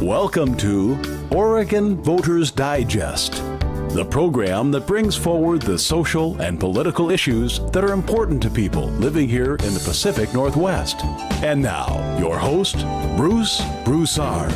Welcome to Oregon Voters Digest, the program that brings forward the social and political issues that are important to people living here in the Pacific Northwest. And now, your host, Bruce Broussard.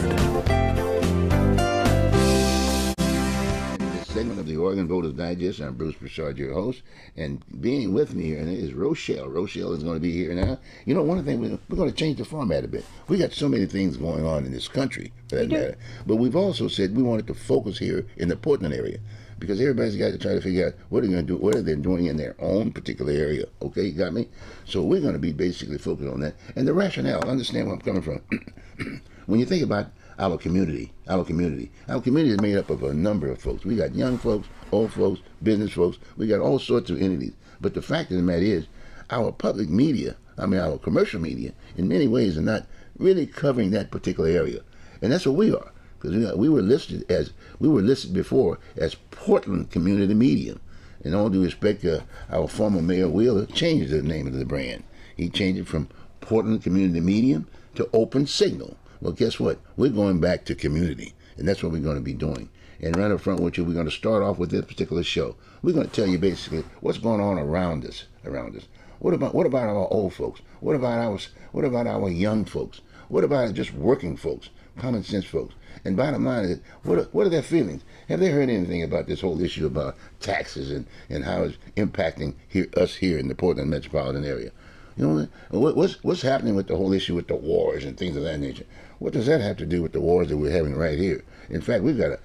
Segment of the Oregon Voters Digest. I'm Bruce Broussard, your host, and being with me here is Rachelle. Rachelle is going to be here now. You know, one of the things, we're going to change the format a bit. We got so many things going on in this country, for that matter. But we've also said we wanted to focus here in the Portland area, because everybody's got to try to figure out what they're going to do, what are they doing in their own particular area. Okay, you got me? So we're going to be basically focused on that. And the rationale, understand where I'm coming from. When you think about our community is made up of a number of folks. We got young folks, old folks, business folks. We got all sorts of entities. But the fact of the matter is, our public media, our commercial media, in many ways are not really covering that particular area. And that's what we are. Because we were listed before as Portland Community Media. In all due respect, our former Mayor Wheeler changed the name of the brand. He changed it from Portland Community Medium to Open Signal. Well, guess what? We're going back to community, and that's what we're going to be doing. And right up front with you, we're going to start off with this particular show. We're going to tell you basically what's going on around us. What about our old folks? What about our young folks? What about just working folks, common sense folks? And bottom line is, what are their feelings? Have they heard anything about this whole issue about taxes and how it's impacting us here in the Portland metropolitan area? You know, what's happening with the whole issue with the wars and things of that nature? What does that have to do with the wars that we're having right here? In fact, we're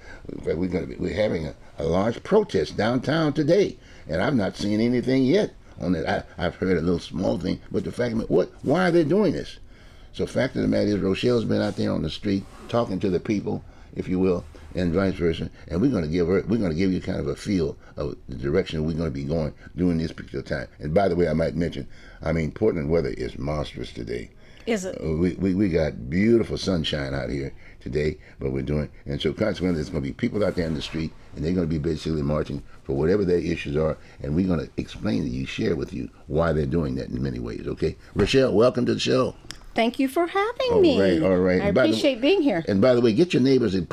having a large protest downtown today, and I've not seen anything yet on it. I've heard a little small thing, but the fact of it, why are they doing this? So, fact of the matter is, Rochelle's been out there on the street talking to the people, if you will, and vice versa. And we're going to give you kind of a feel of the direction we're going to be going during this particular time. And by the way, I might mention, Portland weather is monstrous today. Is it? We got beautiful sunshine out here today, but we're doing, and so consequently, there's going to be people out there in the street, and they're going to be basically marching for whatever their issues are, and we're going to explain to you, share with you why they're doing that in many ways. Okay, Rachelle, welcome to the show. Thank you for having me. All right. I appreciate being here. And by the way, get your neighbors and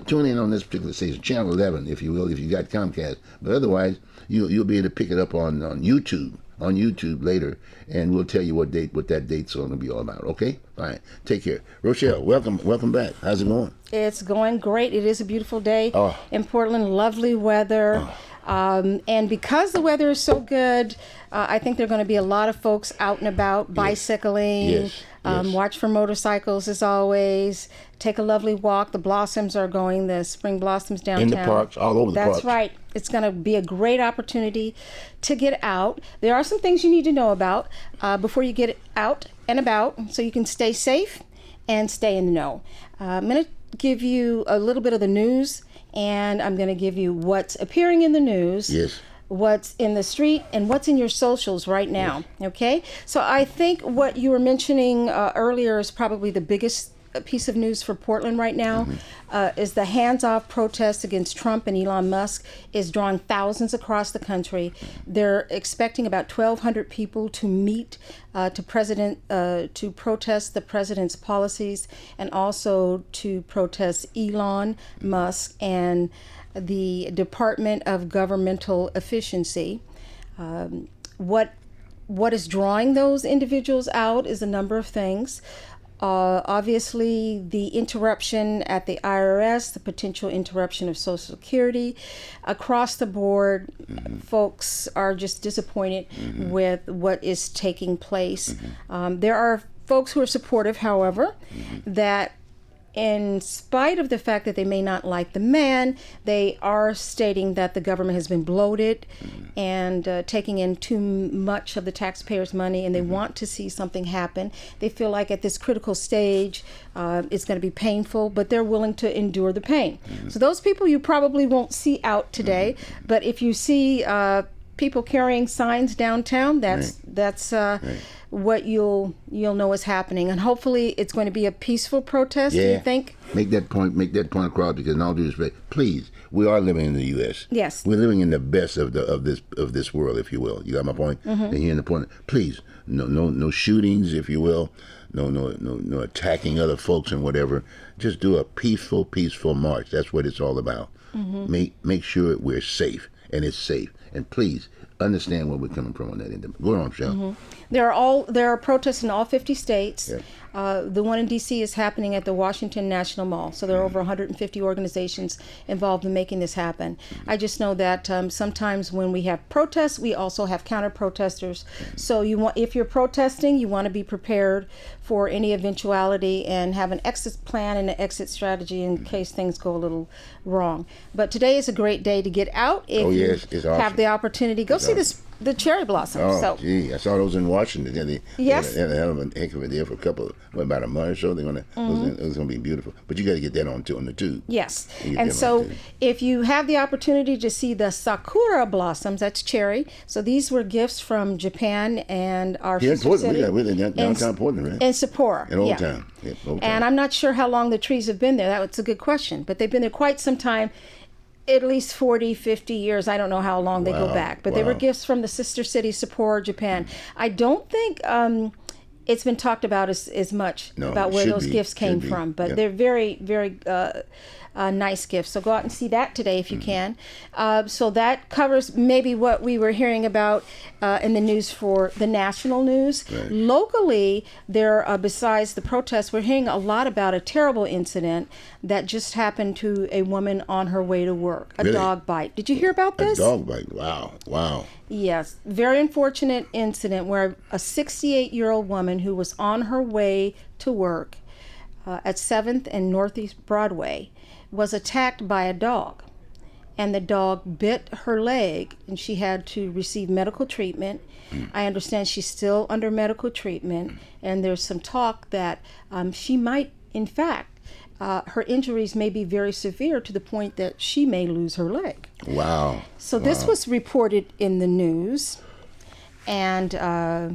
tune in on this particular station, Channel 11, if you will, if you got Comcast. But otherwise, you'll be able to pick it up on YouTube later, and we'll tell you what that date's going to be all about. Okay? Fine. Take care. Rachelle, welcome back. How's it going? It's going great. It is a beautiful day in Portland. Lovely weather. And because the weather is so good, I think there are going to be a lot of folks out and about, bicycling. Yes. Watch for motorcycles as always. Take a lovely walk. The blossoms are going, the spring blossoms downtown. In the parks, all over the parks. That's right. It's going to be a great opportunity to get out. There are some things you need to know about before you get out and about, so you can stay safe and stay in the know. I'm going to give you a little bit of the news, and I'm going to give you what's appearing in the news. Yes. What's in the street, and what's in your socials right now. Yes. Okay? So I think what you were mentioning earlier is probably the biggest piece of news for Portland right now. Is the hands-off protest against Trump and Elon Musk is drawing thousands across the country. They're expecting about 1,200 people to meet to protest the president's policies, and also to protest Elon Musk and the Department of Governmental Efficiency. What is drawing those individuals out is a number of things. Obviously, the interruption at the IRS, the potential interruption of Social Security. Across the board, folks are just disappointed with what is taking place. There are folks who are supportive, however, that in spite of the fact that they may not like the man, they are stating that the government has been bloated and taking in too much of the taxpayers' money, and they want to see something happen. They feel like at this critical stage, it's going to be painful, but they're willing to endure the pain. So those people you probably won't see out today, but if you see people carrying signs downtown, that's what you'll know is happening, and hopefully it's going to be a peaceful protest. Do you think? Make that point across, because in all due respect, please, we are living in the U.S. Yes. We're living in the best of this world, if you will. You got my point? And here's the point. Please, no shootings, if you will. No attacking other folks and whatever. Just do a peaceful march. That's what it's all about. Make sure we're safe, and it's safe. And please understand where we're coming from on that end. Go on, Michelle. There are protests in all 50 states. Yeah. The one in D.C. is happening at the Washington National Mall. So there are over 150 organizations involved in making this happen. I just know that sometimes when we have protests, we also have counter-protesters. So if you're protesting, you want to be prepared for any eventuality and have an exit plan and an exit strategy in case things go a little wrong. But today is a great day to get out. If it's awesome. Have the opportunity, go see the cherry blossoms. Oh, gee, I saw those in Washington. They Yes. had a hell of a heck of a day for about a month or so. It was going to be beautiful. But you got to get that on the tube. Yes. And so if you have the opportunity to see the sakura blossoms, that's cherry. So these were gifts from Japan and our sister city. We're downtown Portland, right? In Sapporo. In Old Town. Yeah, Old Town. And I'm not sure how long the trees have been there. That's a good question. But they've been there quite some time. At least 40, 50 years. I don't know how long they go back. But they were gifts from the sister city, Sapporo, Japan. I don't think it's been talked about as much about where those gifts came from. But they're very, very nice gifts. So go out and see that today if you can. So that covers maybe what we were hearing about in the news for the national news. Right. Locally, besides the protests, we're hearing a lot about a terrible incident that just happened to a woman on her way to work. A dog bite. Did you hear about this? A dog bite. Wow. Yes. Very unfortunate incident where a 68-year-old woman who was on her way to work at 7th and Northeast Broadway was attacked by a dog, and the dog bit her leg, and she had to receive medical treatment. I understand she's still under medical treatment, and there's some talk that she might, in fact, her injuries may be very severe to the point that she may lose her leg. Wow. So this was reported in the news, and I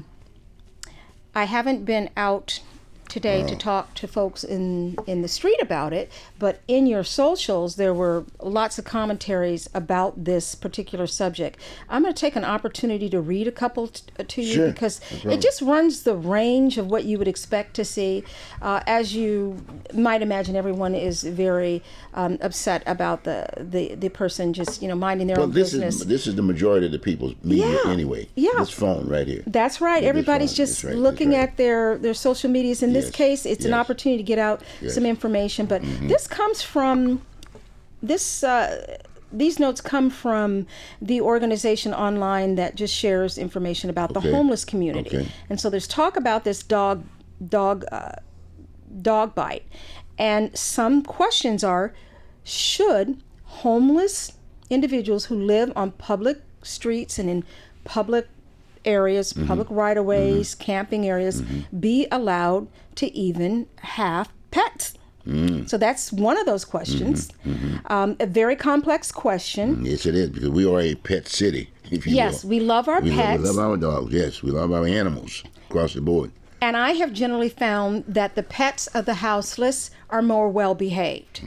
haven't been out today to talk to folks in the street about it, but in your socials there were lots of commentaries about this particular subject. I'm going to take an opportunity to read a couple to you because it just runs the range of what you would expect to see. As you might imagine, everyone is very upset about the person just minding their own business. This is the majority of the people's media anyway. Yeah. This phone right here. That's right. Everybody's just looking at their social medias. In this case, it's an opportunity to get out some information. But this comes from these notes come from the organization online that just shares information about the homeless community. And so there's talk about this dog bite, and some questions are: should homeless individuals who live on public streets and in public areas, public right-of-ways, camping areas, be allowed to even have pets? So that's one of those questions. A very complex question. Yes, it is, because we are a pet city, if you will. We love our pets. We love our dogs, yes. We love our animals across the board. And I have generally found that the pets of the houseless are more well-behaved.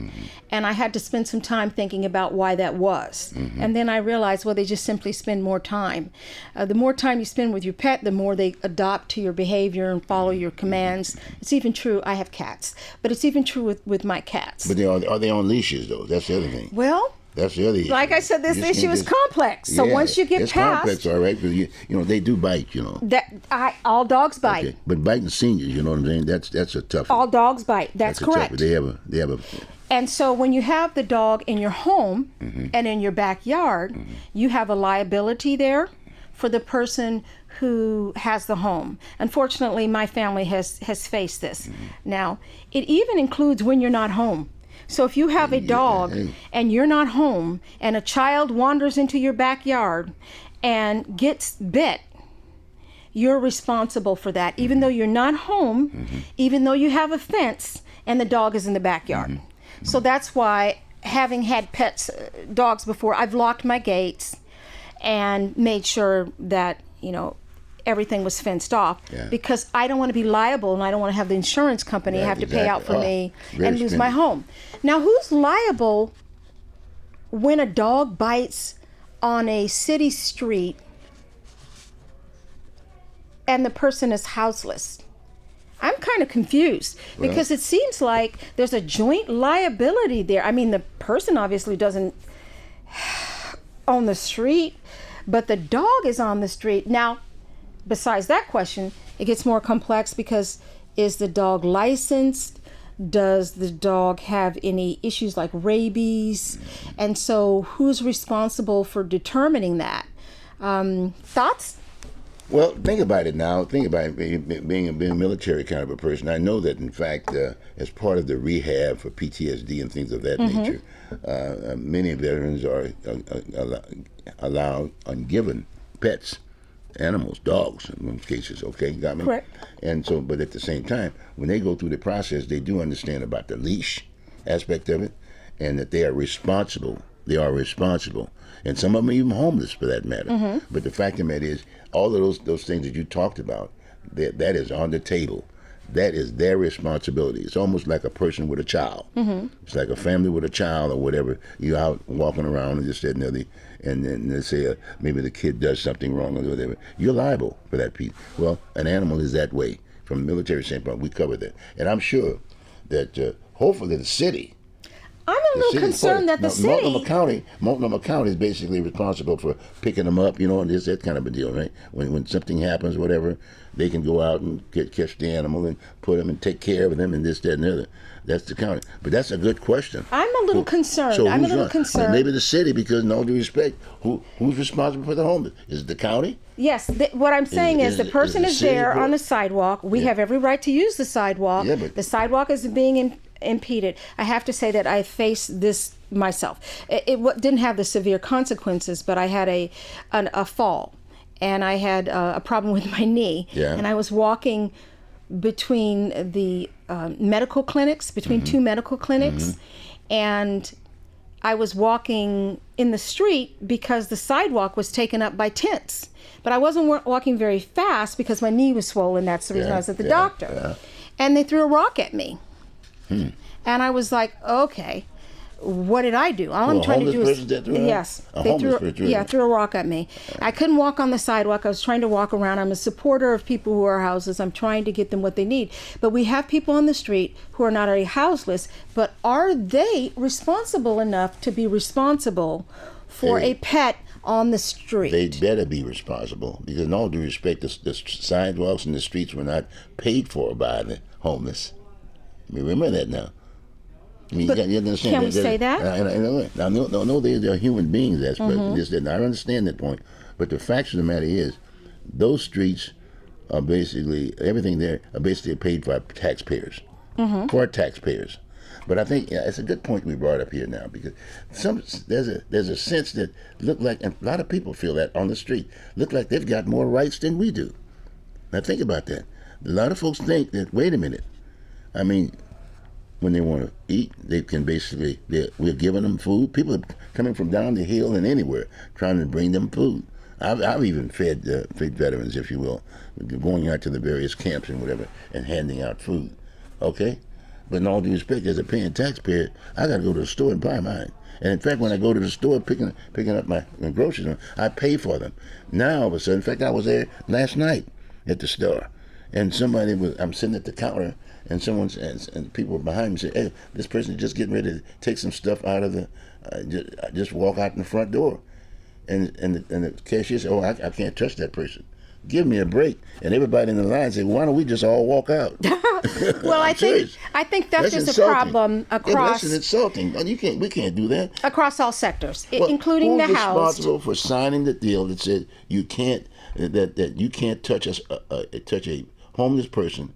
And I had to spend some time thinking about why that was. And then I realized, well, they just simply spend more time. The more time you spend with your pet, the more they adopt to your behavior and follow your commands. It's even true, I have cats, but it's even true with my cats. But are they on leases, though? That's the other thing. Well, that's the other issue. Like I said, this issue is complex. So once you get it's past, complex, all right. Because they do bite. All dogs bite. Okay. But biting seniors, you know what I'm saying? That's a tough one. All dogs bite. That's correct. They have a. And so when you have the dog in your home and in your backyard, you have a liability there for the person who has the home. Unfortunately, my family has faced this. Now, it even includes when you're not home. So if you have a dog and you're not home and a child wanders into your backyard and gets bit, you're responsible for that, even though you're not home, even though you have a fence and the dog is in the backyard. So that's why, having had dogs before, I've locked my gates and made sure that, everything was fenced off Yeah. because I don't want to be liable and I don't want to have the insurance company Right, have to pay out for exactly. me Very and lose my stringent. home. Now, who's liable when a dog bites on a city street and the person is houseless? I'm kind of confused because it seems like there's a joint liability there. I mean, the person obviously doesn't own the street, but the dog is on the street. Now, besides that question, it gets more complex because is the dog licensed? Does the dog have any issues like rabies? And so who's responsible for determining that? Thoughts? Well, think about it now. Think about it, being a military kind of a person. I know that, in fact, as part of the rehab for PTSD and things of that nature, many veterans are allowed and given pets, animals, dogs in most cases. Okay, got me? Correct. And so, but at the same time, when they go through the process, they do understand about the leash aspect of it, and that they are responsible. They are responsible. And some of them are even homeless for that matter. But the fact of the matter is, all of those things that you talked about, that is on the table. That is their responsibility. It's almost like a person with a child. It's like a family with a child or whatever. You're out walking around and this, that, and the other, and then they say maybe the kid does something wrong or whatever. You're liable for that piece. Well, an animal is that way. From a military standpoint, we cover that. And I'm sure that hopefully the city, I'm a little concerned that the city... Multnomah County is basically responsible for picking them up, and this, that kind of a deal, right? When something happens, whatever, they can go out and catch the animal and put them and take care of them and this, that, and the other. That's the county. But that's a good question. I'm a little concerned. So I'm a who's little right? concerned. Maybe the city, because in all due respect, who's responsible for the homeless? Is it the county? Yes, what I'm saying is the person is there on the sidewalk. We have every right to use the sidewalk. Yeah, but the sidewalk is being impeded. I have to say that I faced this myself. It didn't have the severe consequences, but I had a fall, and I had a problem with my knee, and I was walking between the medical clinics, between two medical clinics, and I was walking in the street because the sidewalk was taken up by tents. But I wasn't walking very fast because my knee was swollen. That's the reason I was at the doctor. And they threw a rock at me. And I was like, okay, what did I do? All I'm trying to do is... Yes. They threw a rock at me. I couldn't walk on the sidewalk. I was trying to walk around. I'm a supporter of people who are houseless. I'm trying to get them what they need. But we have people on the street who are not only houseless, but are they responsible enough to be responsible for a pet on the street? They better be responsible, because in all due respect, the sidewalks and the streets were not paid for by the homeless. Remember that now. I mean, you understand. Can we say that? I know they're human beings. That's I understand that point. But the fact of the matter is, those streets are basically, everything there are basically paid by taxpayers, for taxpayers. But I think it's a good point we brought up here now, because there's a sense that look like, and a lot of people feel that on the street, look like they've got more rights than we do. Now think about that. A lot of folks think that, wait a minute, I mean, when they want to eat, they can basically, we're giving them food. People are coming from down the hill and anywhere trying to bring them food. I've even fed veterans, if you will, going out to the various camps and whatever and handing out food. Okay? But in all due respect, as a paying taxpayer, I got to go to the store and buy mine. And in fact, when I go to the store picking up my groceries, I pay for them. Now, all of a sudden, in fact, I was there last night at the store, and I'm sitting at the counter, and someone says, and people behind me say, hey, this person is just getting ready to take some stuff out of the, just walk out in the front door. And the cashier said, oh, I can't touch that person. Give me a break. And everybody in the line said, why don't we just all walk out? Well, I think that's just insulting. A problem across. That's insulting. We can't do that. Across all sectors, including the housed. Who's responsible for signing the deal that said you can't touch a homeless person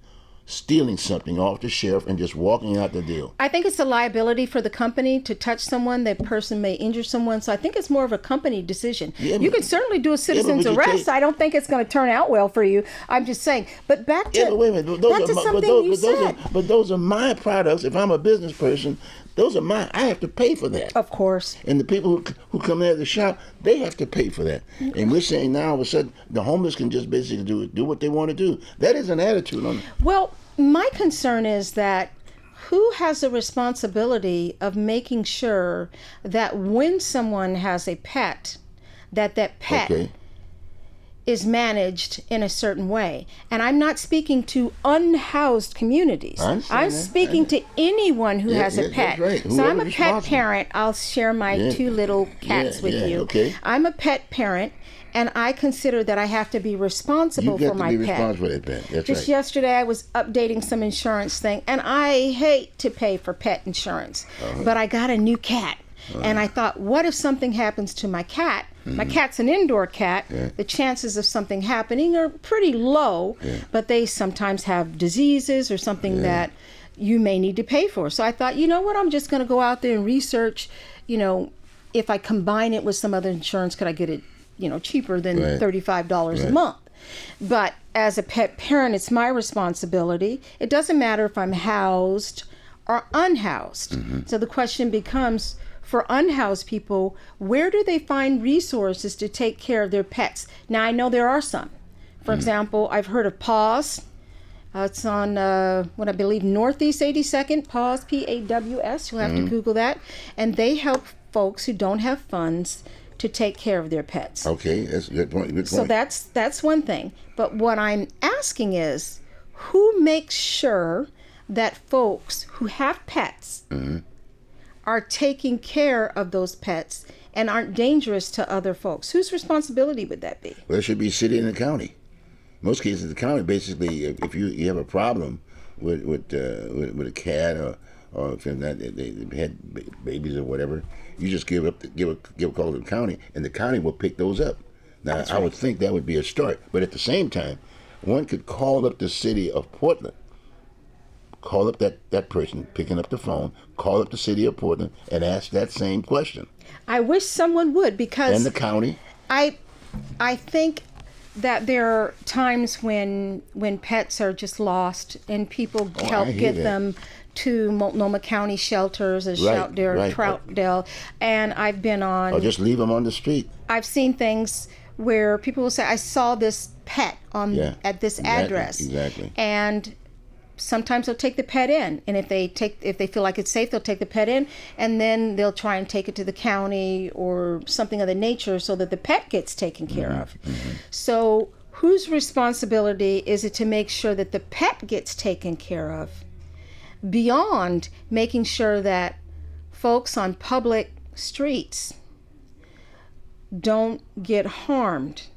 stealing something off the shelf and just walking out the deal. I think it's a liability for the company to touch someone. That person may injure someone. So I think it's more of a company decision. Yeah, you can certainly do a citizen's arrest. I don't think it's going to turn out well for you. I'm just saying. But back to, wait a minute. back to something you said. But those are my products. If I'm a business person, those are mine. I have to pay for that. Of course. And the people who come in at the shop, they have to pay for that. And we're saying now all of a sudden the homeless can just basically do what they want to do. That is an attitude on it. Well, my concern is that who has the responsibility of making sure that when someone has a pet, that pet is managed in a certain way. And I'm not speaking to unhoused communities. I'm speaking to anyone who has a pet. Right. So I'm a pet parent. I'll share my two little cats with you. Okay. I'm a pet parent, and I consider that I have to be responsible for my pet. You got to be responsible for that pet. That's Just yesterday I was updating some insurance thing, and I hate to pay for pet insurance, but I got a new cat. And I thought, what if something happens to my cat? My cat's an indoor cat. The chances of something happening are pretty low, but they sometimes have diseases or something that you may need to pay for. So I thought, you know what, I'm just going to go out there and research, if I combine it with some other insurance, could I get it, cheaper than $35 a month? But as a pet parent, it's my responsibility. It doesn't matter if I'm housed or unhoused. So the question becomes, for unhoused people, where do they find resources to take care of their pets? Now, I know there are some. For example, I've heard of PAWS. It's on, what I believe, Northeast 82nd, PAWS, P-A-W-S. You'll have to Google that. And they help folks who don't have funds to take care of their pets. Okay, that's a good point. Good point. So that's one thing. But what I'm asking is, who makes sure that folks who have pets are taking care of those pets and aren't dangerous to other folks? Whose responsibility would that be? Well, it should be city and the county. Most cases, the county basically, if you have a problem with a cat or if they had babies or whatever, you just give a call to the county, and the county will pick those up. Now, I would think that would be a start, but at the same time, one could call up the city of Portland. Call up that person picking up the phone, call up the city of Portland and ask that same question. I wish someone would, because and the county. I think that there are times when pets are just lost and people help get them to Multnomah County shelters, as Troutdale, and I've been on. Or just leave them on the street. I've seen things where people will say, "I saw this pet at this address," and sometimes they'll take the pet in, and if they feel like it's safe, they'll take the pet in, and then they'll try and take it to the county or something of the nature so that the pet gets taken care of. So whose responsibility is it to make sure that the pet gets taken care of, beyond making sure that folks on public streets don't get harmed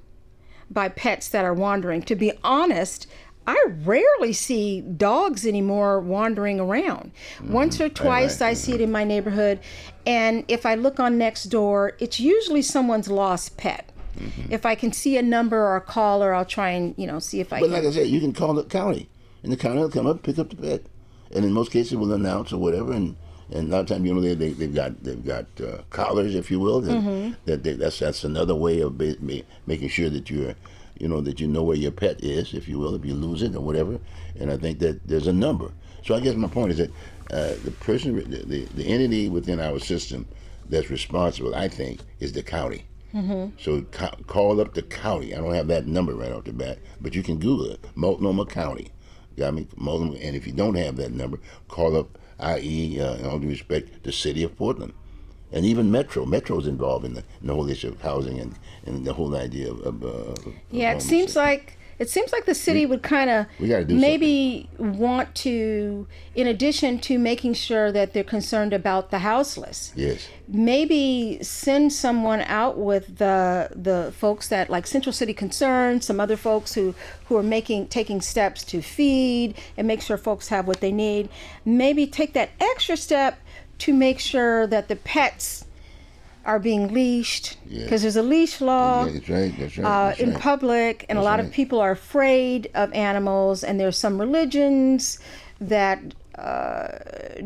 by pets that are wandering? To be honest, I rarely see dogs anymore wandering around. Once or twice I see it in my neighborhood, and if I look on Nextdoor, it's usually someone's lost pet. If I can see a number or a caller, I'll try and see if I can. But like I said, you can call the county, and the county will come up and pick up the pet, and in most cases will announce or whatever, and a lot of times they've got collars, if you will. That's another way of making sure that you're. That you know where your pet is, if you will, if you lose it or whatever. And I think that there's a number. So I guess my point is that the person, the entity within our system that's responsible, I think, is the county. So call up the county. I don't have that number right off the bat, but you can Google it, Multnomah County. Got me? Multnomah. And if you don't have that number, call up, i.e., in all due respect, the city of Portland. And even Metro. Metro's involved in the whole issue of housing and the whole idea of it seems like the city would kind of maybe want to, in addition to making sure that they're concerned about the houseless, maybe send someone out with the folks that, like Central City Concern, some other folks who are taking steps to feed and make sure folks have what they need. Maybe take that extra step to make sure that the pets are being leashed Yes. because there's a leash law Yeah, that's right. in public, and a lot of people are afraid of animals, and there's some religions that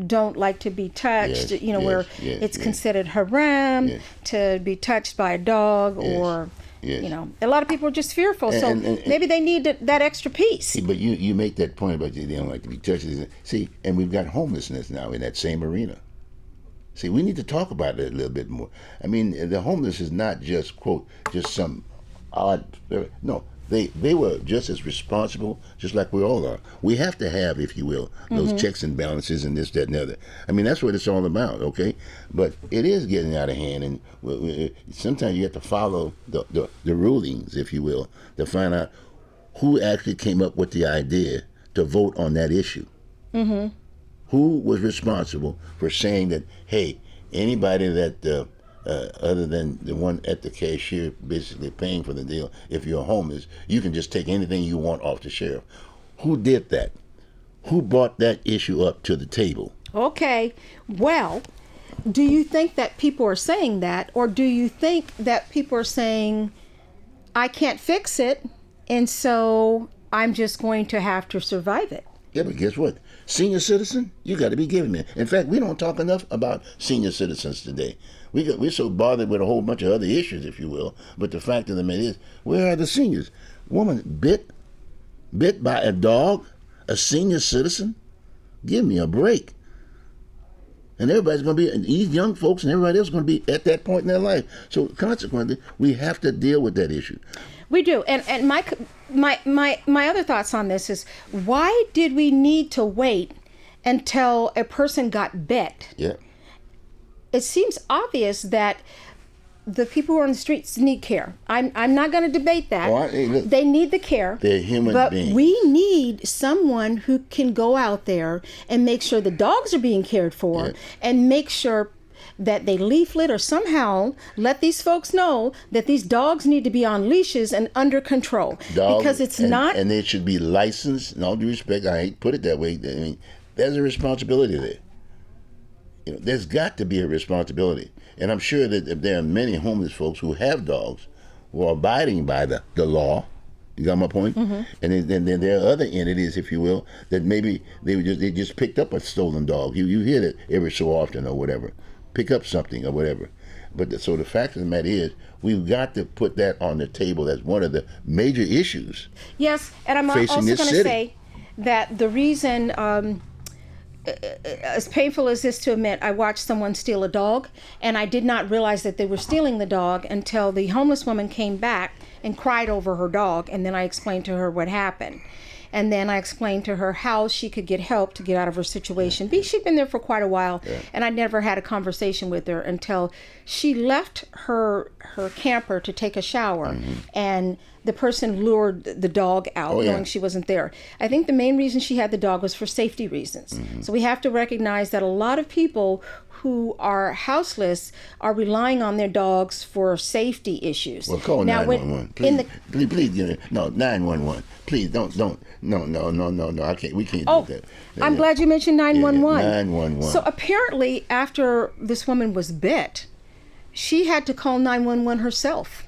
don't like to be touched, Yes, where yes, it's yes. considered haram Yes. to be touched by a dog, or yes. a lot of people are just fearful. So And maybe they need that extra piece. But you make that point about they don't like to be touched. See, and we've got homelessness now in that same arena. See, we need to talk about it a little bit more. I mean, the homeless is not just, quote, just some odd. No, they were just as responsible, just like we all are. We have to have, if you will, those checks and balances and this, that, and the other. I mean, that's what it's all about, okay? But it is getting out of hand, and sometimes you have to follow the rulings, if you will, to find out who actually came up with the idea to vote on that issue. Mm-hmm. Who was responsible for saying that, hey, anybody that, other than the one at the cashier basically paying for the deal, if you're homeless, you can just take anything you want off the sheriff. Who did that? Who brought that issue up to the table? Okay, well, do you think that people are saying that, or do you think that people are saying, I can't fix it, and so I'm just going to have to survive it? Yeah, but guess what? Senior citizen, you got to be giving it. In fact, we don't talk enough about senior citizens today. We're so bothered with a whole bunch of other issues, if you will. But the fact of the matter is, where are the seniors? Woman bit by a dog, a senior citizen? Give me a break. And everybody's going to be, and these young folks and everybody else is going to be at that point in their life. So consequently, we have to deal with that issue. We do. And my other thoughts on this is, why did we need to wait until a person got bit? Yeah. It seems obvious that the people who are on the streets need care. I'm not going to debate that. Oh, hey, look, they need the care. they're human but beings. We need someone who can go out there and make sure the dogs are being cared for, and make sure that they leaflet or somehow let these folks know that these dogs need to be on leashes and under control. Because it's not... And they should be licensed. In all due respect, I hate to put it that way. I mean, there's a responsibility there. There's got to be a responsibility. And I'm sure that there are many homeless folks who have dogs who are abiding by the law. You got my point? Mm-hmm. And then there are other entities, if you will, that maybe they just picked up a stolen dog. You hear that every so often or whatever. Pick up something or whatever. But so the fact of the matter is, we've got to put that on the table as one of the major issues. Yes, and I'm also going to say that the reason, as painful as this to admit, I watched someone steal a dog, and I did not realize that they were stealing the dog until the homeless woman came back and cried over her dog, and then I explained to her what happened. And then I explained to her how she could get help to get out of her situation. She'd been there for quite a while, and I never had a conversation with her until she left her camper to take a shower, and the person lured the dog out, knowing she wasn't there. I think the main reason she had the dog was for safety reasons. So we have to recognize that a lot of people who are houseless are relying on their dogs for safety issues. Well, call 911. Please, no, 911. Please don't. No. I can't. We can't do that. I'm glad you mentioned 911. 911. So apparently, after this woman was bit, she had to call 911 herself.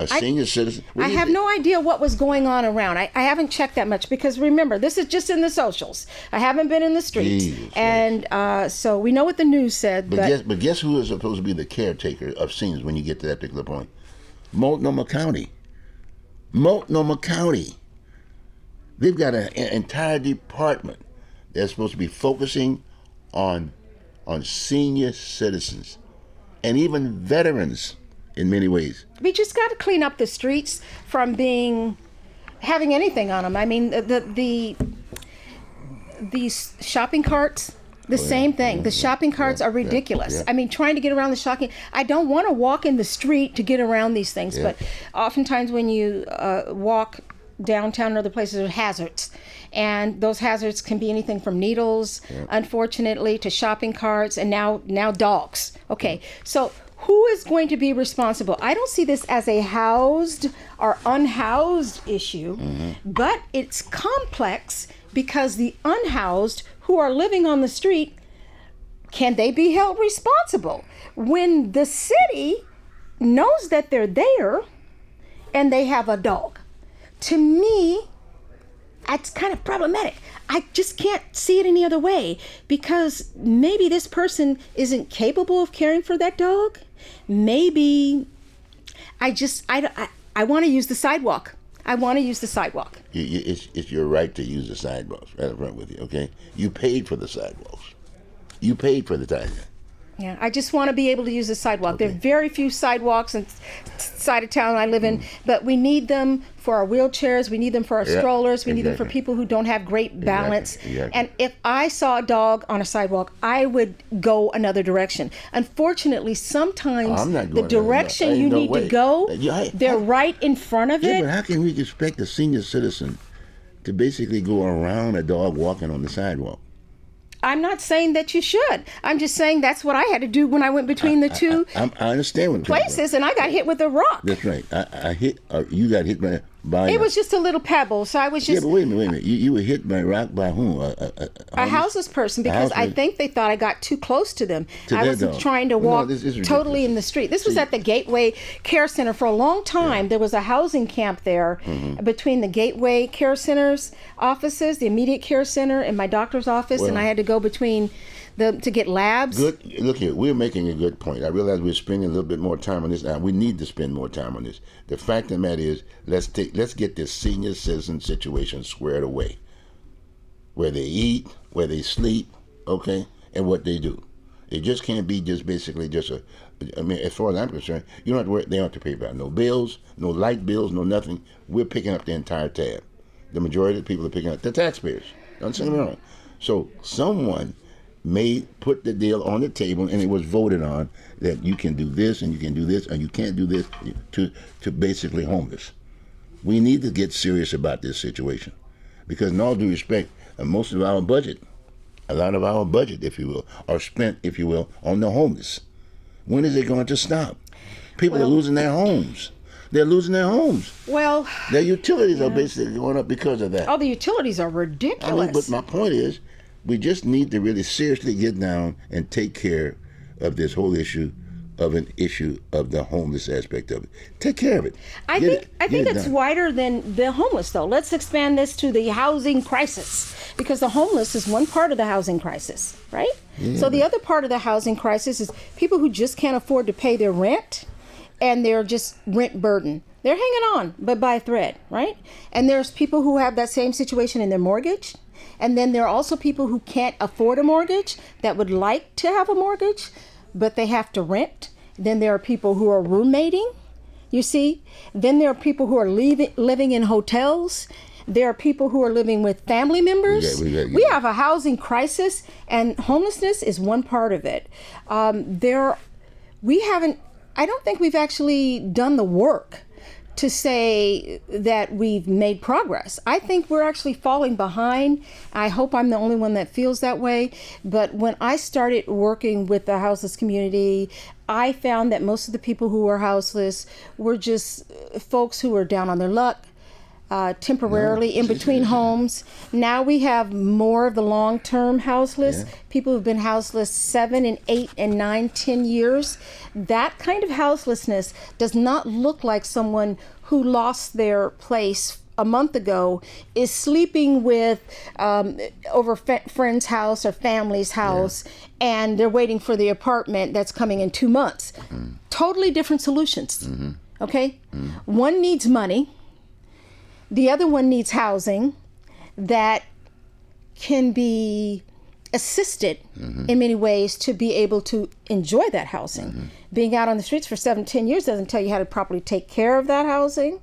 A senior citizen? I have no idea what was going on around. I haven't checked that much because, remember, this is just in the socials. I haven't been in the streets. Jesus, and so we know what the news said. But guess who is supposed to be the caretaker of seniors when you get to that particular point? Multnomah County. Multnomah County. They've got an entire department that's supposed to be focusing on senior citizens and even veterans in many ways. We just got to clean up the streets from having anything on them. I mean, these shopping carts, same thing. The shopping carts are ridiculous. I mean, trying to get around the shopping. I don't want to walk in the street to get around these things, but oftentimes when you walk downtown and other places, there's hazards. And those hazards can be anything from needles, unfortunately, to shopping carts, and now dogs. Okay, so who is going to be responsible? I don't see this as a housed or unhoused issue, but it's complex because the unhoused who are living on the street, can they be held responsible when the city knows that they're there and they have a dog? To me, it's kind of problematic. I just can't see it any other way, because maybe this person isn't capable of caring for that dog. Maybe I want to use the sidewalk. I want to use the sidewalk. It's your right to use the sidewalks. Right in front with you, okay? You paid for the sidewalks. You paid for the time. Yeah, I just want to be able to use the sidewalk. Okay. There are very few sidewalks in side of town I live in, but we need them for our wheelchairs. We need them for our strollers. We need them for people who don't have great balance. Exactly. And if I saw a dog on a sidewalk, I would go another direction. Unfortunately, sometimes the direction you need to go, they're right in front of it. But how can we expect a senior citizen to basically go around a dog walking on the sidewalk? I'm not saying that you should. I'm just saying that's what I had to do when I went between the two I understand what places, and I got hit with a rock. That's right. I hit. You got hit by. It was just a little pebble, so I was just. Yeah, but wait a minute. You were hit by a rock by whom? A houseless person, because I think they thought I got too close to them. I was trying to walk totally in the street. This was at the Gateway Care Center for a long time. Yeah. There was a housing camp there between the Gateway Care Center's offices, the immediate care center, and my doctor's office, and I had to go between to get labs. Good. Look here, we're making a good point. I realize we're spending a little bit more time on this now. We need to spend more time on this. The fact of the matter is, let's get this senior citizen situation squared away. Where they eat, where they sleep, okay, and what they do. It just can't be just basically just a. I mean, as far as I'm concerned, you don't have to worry. They don't have to pay about no bills, no light bills, no nothing. We're picking up the entire tab. The majority of the people are picking up the taxpayers. Don't say me wrong. So someone may put the deal on the table, and it was voted on that you can do this and you can do this and you can't do this to basically homeless. We need to get serious about this situation, because in all due respect, most of our budget, a lot of our budget, if you will, are spent, if you will, on the homeless. When is it going to stop? People are losing their homes. They're losing their homes. Well, their utilities are basically going up because of that. Oh, the utilities are ridiculous. I mean, but my point is, we just need to really seriously get down and take care of this whole issue of the homeless aspect of it. Take care of it. I think it's wider than the homeless, though. Let's expand this to the housing crisis, because the homeless is one part of the housing crisis, right? Yeah. So the other part of the housing crisis is people who just can't afford to pay their rent, and they're just rent burdened. They're hanging on, but by a thread, right? And there's people who have that same situation in their mortgage. And then there are also people who can't afford a mortgage that would like to have a mortgage, but they have to rent. Then there are people who are roommating, you see. Then there are people who are living in hotels. There are people who are living with family members. We have a housing crisis, and homelessness is one part of it. I don't think we've actually done the work to say that we've made progress. I think we're actually falling behind. I hope I'm the only one that feels that way. But when I started working with the houseless community, I found that most of the people who were houseless were just folks who were down on their luck, temporarily in between homes. Now we have more of the long-term houseless, people who've been houseless 7 and 8 and 9, 10 years. That kind of houselessness does not look like someone who lost their place a month ago is sleeping with over friend's house or family's house, and they're waiting for the apartment that's coming in 2 months. Totally different solutions. Okay? One needs money. The other one needs housing that can be assisted in many ways to be able to enjoy that housing. Being out on the streets for 7-10 years doesn't tell you how to properly take care of that housing,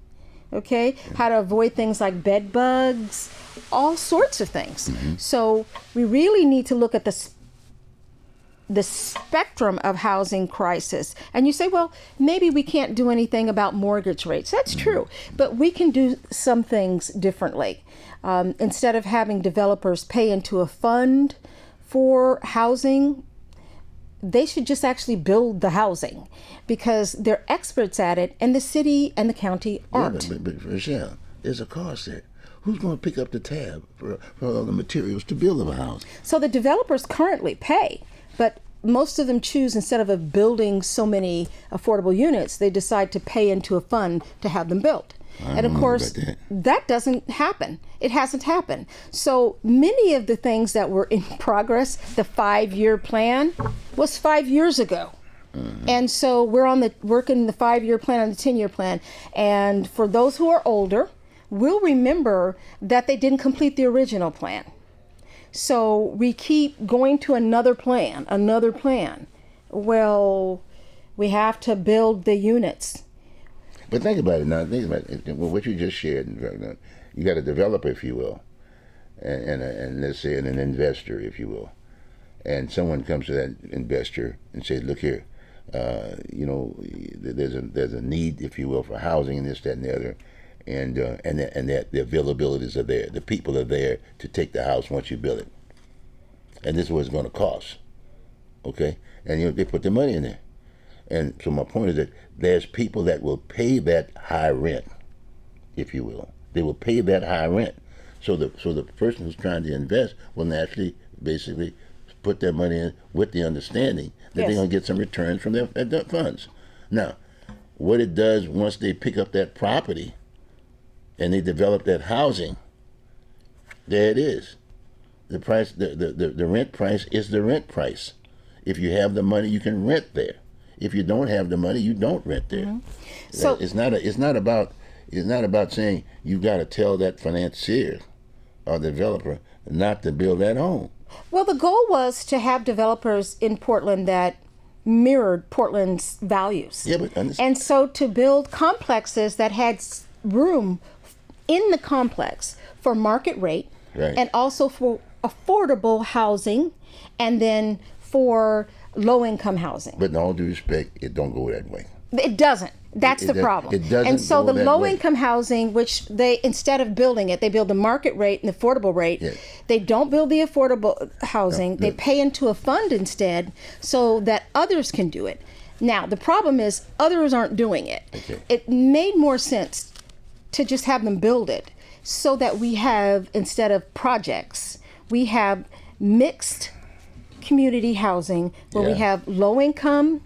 okay? How to avoid things like bed bugs, all sorts of things. So we really need to look at the spectrum of housing crisis. And you say, well, maybe we can't do anything about mortgage rates. That's true, but we can do some things differently. Instead of having developers pay into a fund for housing, they should just actually build the housing, because they're experts at it, and the city and the county aren't. But Rachelle, there's a cost there. Who's going to pick up the tab for all the materials to build a house? So the developers currently pay But most of them choose, instead of building so many affordable units, they decide to pay into a fund to have them built. And of course, that doesn't happen. It hasn't happened. So many of the things that were in progress, the 5-year plan, was 5 years ago. And so we're working the 5-year plan and the 10-year plan. And for those who are older, we'll remember that they didn't complete the original plan. So we keep going to another plan. Well, we have to build the units. But think about it now. Think about it. Well, what you just shared. You got a developer, if you will, and let's say an investor, if you will, and someone comes to that investor and says, "Look here, there's a need, if you will, for housing and this, that, and the other, and that the availabilities are there. The people are there to take the house once you build it, and this is what it's going to cost." Okay, and they put the money in there. And so my point is that there's people that will pay that high rent, if you will. They will pay that high rent. So the person who's trying to invest will naturally, basically, put their money in with the understanding that they're going to get some returns from their funds. Now, what it does once they pick up that property and they develop that housing, there it is. The price, the rent price is the rent price. If you have the money, you can rent there. If you don't have the money, you don't rent there. Mm-hmm. So it's not about saying you got to tell that financier or the developer not to build that home. Well, the goal was to have developers in Portland that mirrored Portland's values. Yeah, but and so to build complexes that had room in the complex for market rate, right, and also for affordable housing, and then for low-income housing. But in all due respect, it don't go that way. It doesn't. That's the problem. It doesn't. And so go the low-income housing, which they, instead of building it, they build the market rate and the affordable rate. Yes. They don't build the affordable housing. No, they pay into a fund instead so that others can do it. Now, the problem is others aren't doing it. Okay. It made more sense to just have them build it so that we have, instead of projects, we have mixed community housing where we have low income,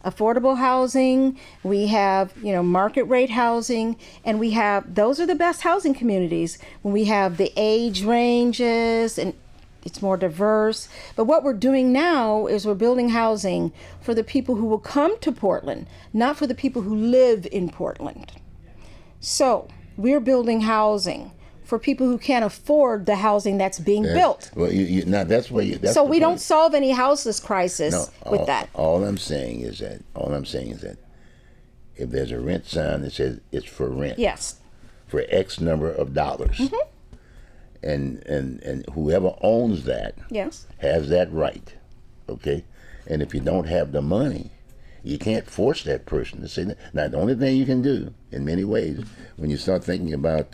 affordable housing, we have market rate housing, and we have, those are the best housing communities when we have the age ranges and it's more diverse. But what we're doing now is we're building housing for the people who will come to Portland, not for the people who live in Portland. So we're building housing for people who can't afford the housing that's being built. Well, now that's where you. That's so we don't solve any houseless crisis with that. All I'm saying is that if there's a rent sign that says it's for rent, yes, for X number of dollars, and whoever owns that, yes, has that right, okay. And if you don't have the money, you can't force that person to say that. Now, the only thing you can do, in many ways, when you start thinking about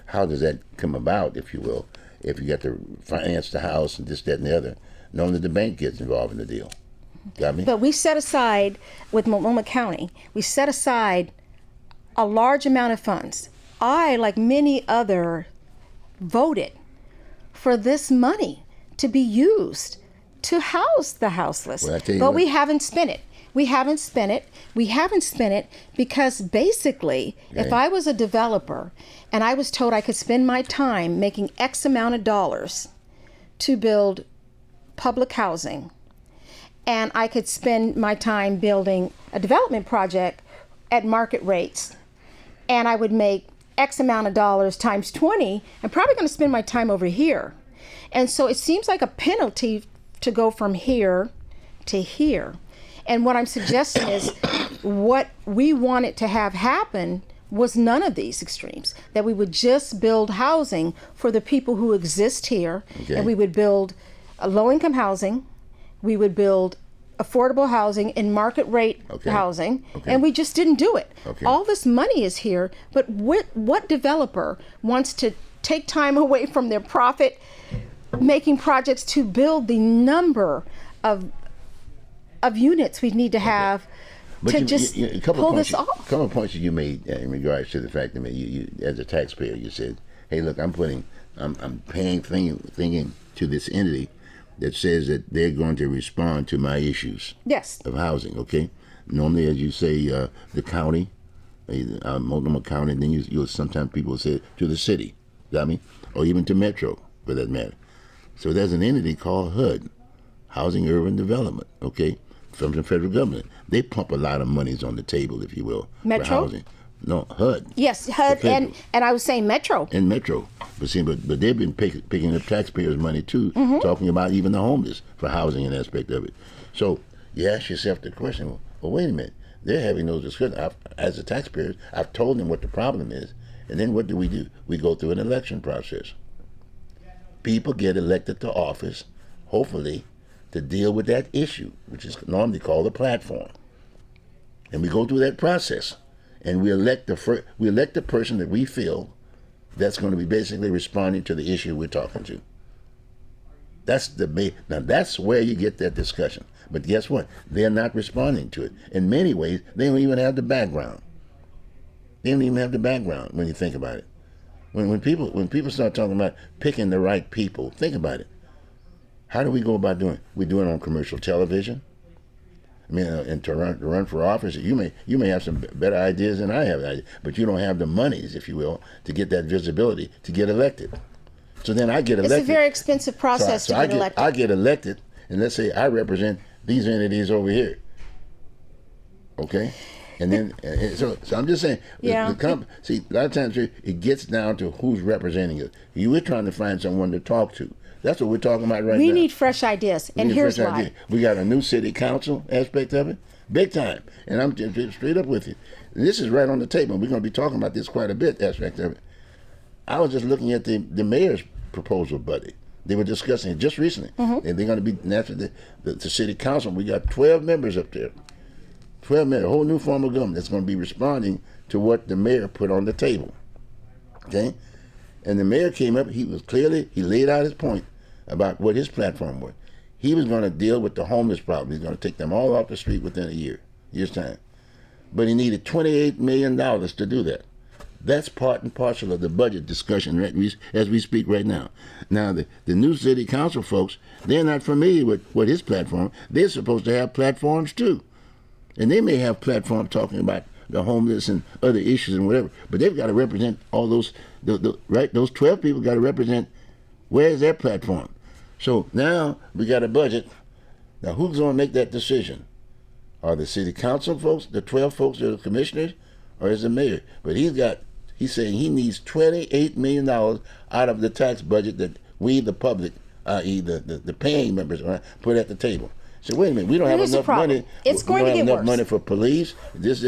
how does that come about, if you will, if you got to finance the house and this, that, and the other, knowing that the bank gets involved in the deal. Got me? But we set aside, with Multnomah County, we set aside a large amount of funds. I, like many other, voted for this money to be used to house the houseless. Well, I tell you but what, we haven't spent it. We haven't spent it because basically, if I was a developer and I was told I could spend my time making X amount of dollars to build public housing, and I could spend my time building a development project at market rates, and I would make X amount of dollars times 20, I'm probably going to spend my time over here. And so it seems like a penalty to go from here to here. And what I'm suggesting is what we wanted to have happen was none of these extremes, that we would just build housing for the people who exist here, and we would build a low-income housing, we would build affordable housing and market rate housing, and we just didn't do it. All this money is here, but what developer wants to take time away from their profit making projects to build the number of units we need to have to pull this off? A couple of points that you made in regards to the fact that you as a taxpayer, you said, "Hey, look, I'm paying thinking to this entity that says that they're going to respond to my issues Yes. of housing, okay? Normally, as you say, the county, Multnomah County, and then you'll sometimes people say to the city, got me? Or even to Metro, for that matter. So there's an entity called HUD, Housing Urban Development, okay, from the federal government. They pump a lot of monies on the table, if you will, Metro? for housing. No, HUD. Yes, HUD, and I was saying Metro. And Metro. But see, but they've been picking up taxpayers' money too, Mm-hmm. talking about even the homeless for housing and aspect of it. So you ask yourself the question, well, wait a minute. They're having those discussions. As the taxpayers, I've told them what the problem is. And then what do? We go through an election process. People get elected to office, hopefully, to deal with that issue, which is normally called a platform. And we go through that process. And we elect the person that we feel that's going to be basically responding to the issue we're talking to. Now that's where you get that discussion. But guess what? They're not responding to it. In many ways, they don't even have the background. They don't even have the background when you think about it. When people start talking about picking the right people, think about it. How do we go about doing it? We do it on commercial television. I mean, and to run for office, you may have some better ideas than I have, but you don't have the monies, if you will, to get that visibility to get elected. So then I get elected. It's a very expensive process to get elected. I get elected, and let's say I represent these entities over here. Okay, and then so I'm just saying. Yeah. See, a lot of times it gets down to who's representing us. We're trying to find someone to talk to. That's what we're talking about right now. We need fresh ideas, and here's why. We got a new city council aspect of it, big time. And I'm just straight up with you. This is right on the table. We're going to be talking about this quite a bit, aspect of it. I was just looking at the mayor's proposal budget. They were discussing it just recently. Mm-hmm. And they're going to be, after the city council, we got 12 members up there. 12 members, a whole new form of government that's going to be responding to what the mayor put on the table. Okay? And the mayor came up, he laid out his point about what his platform was. He was going to deal with the homeless problem. He's going to take them all off the street within a year's time. But he needed $28 million to do that. That's part and parcel of the budget discussion as we speak right now. Now, the new city council folks, they're not familiar with what his platform. They're supposed to have platforms too. And they may have platforms talking about the homeless and other issues and whatever, but they've got to represent all those, right? Those 12 people got to represent where's their platform. So now we got a budget. Now who's going to make that decision? Are the city council folks, the 12 folks, or the commissioners, or is the mayor? But he's saying he needs $28 million out of the tax budget that we, the public, i.e. the paying members, put at the table. So wait a minute, we don't have enough money. It's going to get worse. We don't have enough money for police. This.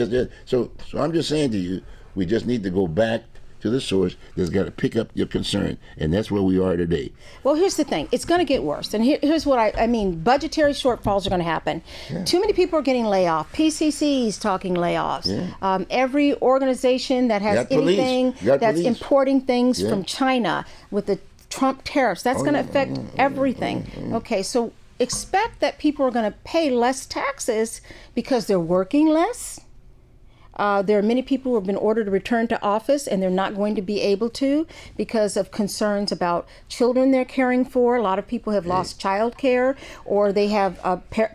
So I'm just saying to you, we just need to go back to the source that's got to pick up your concern, and that's where we are today. Well, here's the thing. It's going to get worse. And here's what I mean. Budgetary shortfalls are going to happen. Yeah. Too many people are getting laid off. PCC's talking layoffs. Yeah. Every organization that has anything that's importing things from China with the Trump tariffs, that's going to affect everything. Okay, so expect that people are going to pay less taxes because they're working less. There are many people who have been ordered to return to office, and they're not going to be able to because of concerns about children they're caring for. A lot of people have lost child care, or they have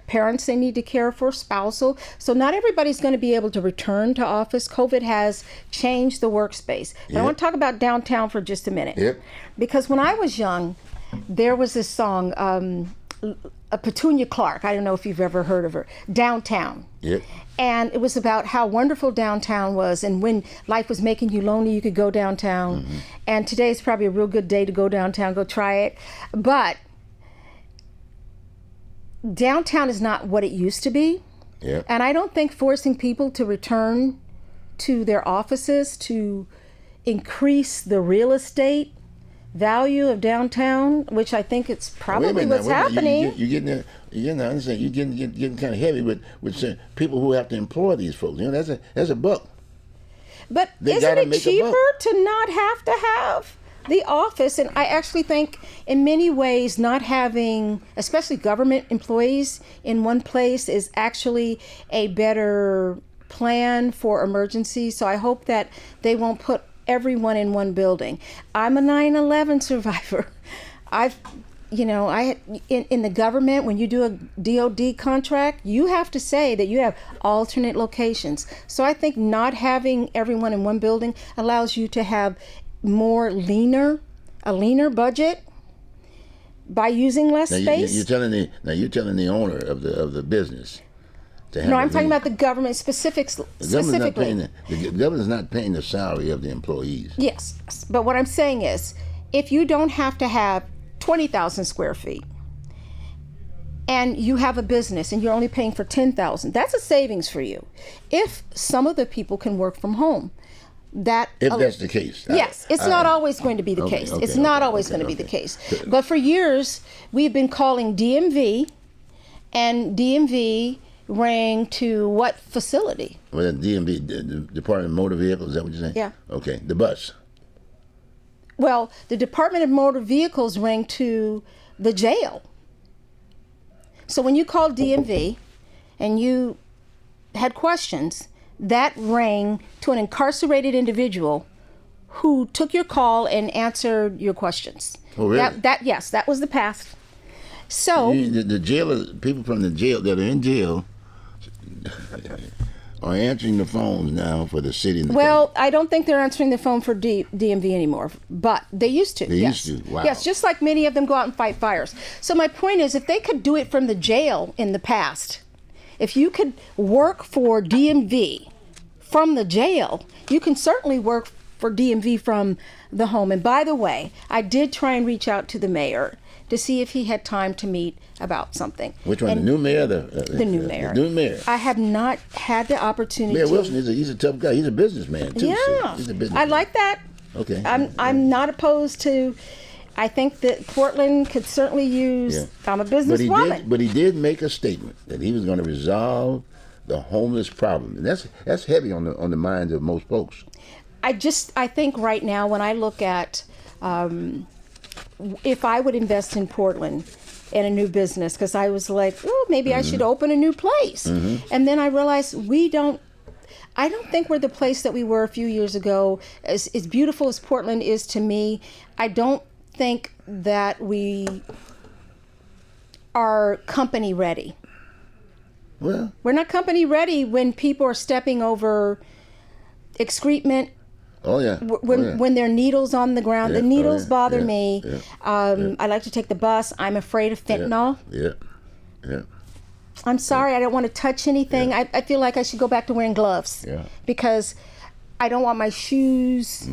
parents they need to care for, spousal. So not everybody's going to be able to return to office. COVID has changed the workspace. But I want to talk about downtown for just a minute. Because when I was young, there was this song, Petunia Clark. I don't know if you've ever heard of her. Downtown. And it was about how wonderful downtown was, and when life was making you lonely, you could go downtown. Mm-hmm. And today's probably a real good day to go downtown, go try it. But downtown is not what it used to be. And I don't think forcing people to return to their offices to increase the real estate value of downtown, which I think it's probably what's happening. You're getting kind of heavy with people who have to employ these folks. You know, that's a buck. But isn't it cheaper to not have the office? And I actually think in many ways not having, especially government employees in one place, is actually a better plan for emergencies. So I hope that they won't put everyone in one building. I'm a 9/11 survivor. in the government, when you do a DOD contract, you have to say that you have alternate locations. So I think not having everyone in one building allows you to have a leaner budget by using less space. You're telling the owner of the business. No, I'm talking about the government specifically. The government's not paying the salary of the employees. Yes, but what I'm saying is, if you don't have to have 20,000 square feet, and you have a business and you're only paying for 10,000, that's a savings for you. If some of the people can work from home, if that's the case. Yes, it's not always going to be the case. It's not always going to be the case. But for years, we've been calling DMV, and DMV rang to what facility? Well, DMV, the Department of Motor Vehicles, is that what you're saying? Yeah. Okay, the bus. Well, the Department of Motor Vehicles rang to the jail. So when you called DMV and you had questions, that rang to an incarcerated individual who took your call and answered your questions. Oh, really? Yes, that was the path. So the jailers, people from the jail that are in jail, are answering the phones now for the city. And the county. I don't think they're answering the phone for DMV anymore, but they used to. They used to. Wow. Yes, just like many of them go out and fight fires. So my point is, if they could do it from the jail in the past, if you could work for DMV from the jail, you can certainly work for DMV from the home. And by the way, I did try and reach out to the mayor to see if he had time to meet about something. Which one, the new mayor? The new mayor. The new mayor. I have not had the opportunity. Mayor Wilson, he's a tough guy. He's a businessman, too. Yeah. So he's a businessman. I like that. Okay. I'm not opposed to. I think that Portland could certainly use. Yeah. I'm a businesswoman. But he did make a statement that he was going to resolve the homeless problem, and that's heavy on the minds of most folks. I think right now, when I look at if I would invest in Portland in a new business, because I was like, oh, maybe I should open a new place, and then I realized I don't think we're the place that we were a few years ago. As beautiful as Portland is to me, I don't think that we are company ready. Well, we're not company ready when people are stepping over excrement. Oh yeah. When there are needles on the ground, the needles bother me. Yeah. I like to take the bus. I'm afraid of fentanyl. Yeah. I'm sorry, I don't want to touch anything. Yeah. I feel like I should go back to wearing gloves. Yeah. Because I don't want my shoes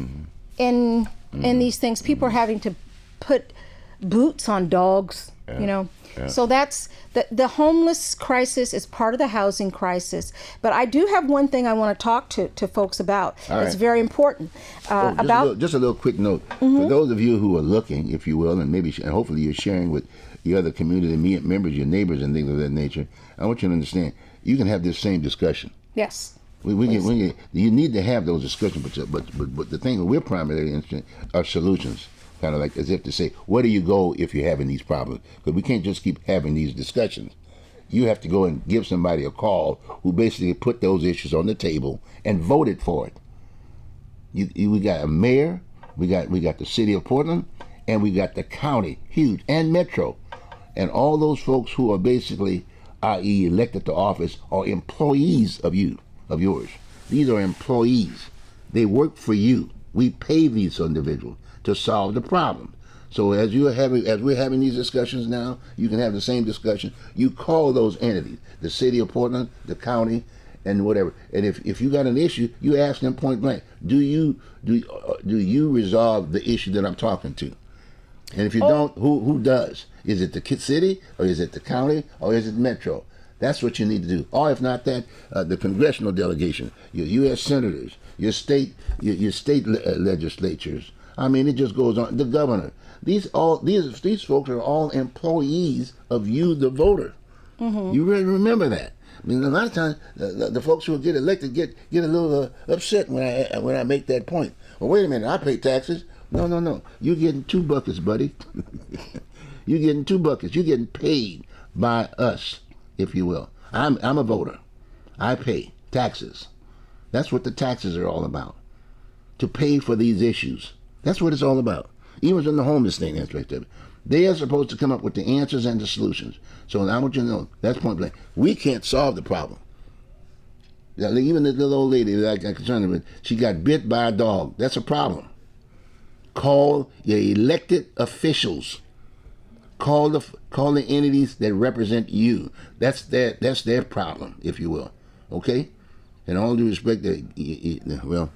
in these things. People are having to put boots on dogs, Yeah. So that's the homeless crisis is part of the housing crisis. But I do have one thing I want to talk to folks about. It's very important. Just a little quick note. For those of you who are looking, if you will, and hopefully you're sharing with your other community members, your neighbors and things of that nature, I want you to understand, you can have this same discussion. Yes. You need to have those discussions, but the thing that we're primarily interested in are solutions. Kind of like as if to say, where do you go if you're having these problems? Because we can't just keep having these discussions. You have to go and give somebody a call who basically put those issues on the table and voted for it. We got a mayor, we got the city of Portland, and we got the county, huge, and metro, and all those folks who are basically, i.e., elected to office, are employees of yours. These are employees. They work for you. We pay these individuals to solve the problem. So as we're having these discussions now, you can have the same discussion. You call those entities, the city of Portland, the county, and whatever. And if you got an issue, you ask them point blank, do you resolve the issue that I'm talking to? And if you don't, who does? Is it the city, or is it the county, or is it metro? That's what you need to do. Or if not that, the congressional delegation, your U.S. senators, your state legislatures. I mean, it just goes on. The governor. These folks are all employees of you, the voter. You really remember that. I mean, a lot of times the folks who get elected get a little upset when I make that point. Well, wait a minute, I pay taxes. No. You're getting 2 buckets, buddy. You're getting 2 buckets. You're getting paid by us, if you will. I'm a voter. I pay taxes. That's what the taxes are all about. To pay for these issues. That's what it's all about. Even in the homeless thing, that's right there. They are supposed to come up with the answers and the solutions. So I want you to know, that's point blank. We can't solve the problem. Even the little old lady that I'm concerned with, she got bit by a dog. That's a problem. Call your elected officials. Call the entities that represent you. That's their problem, if you will. Okay? And all due respect, well,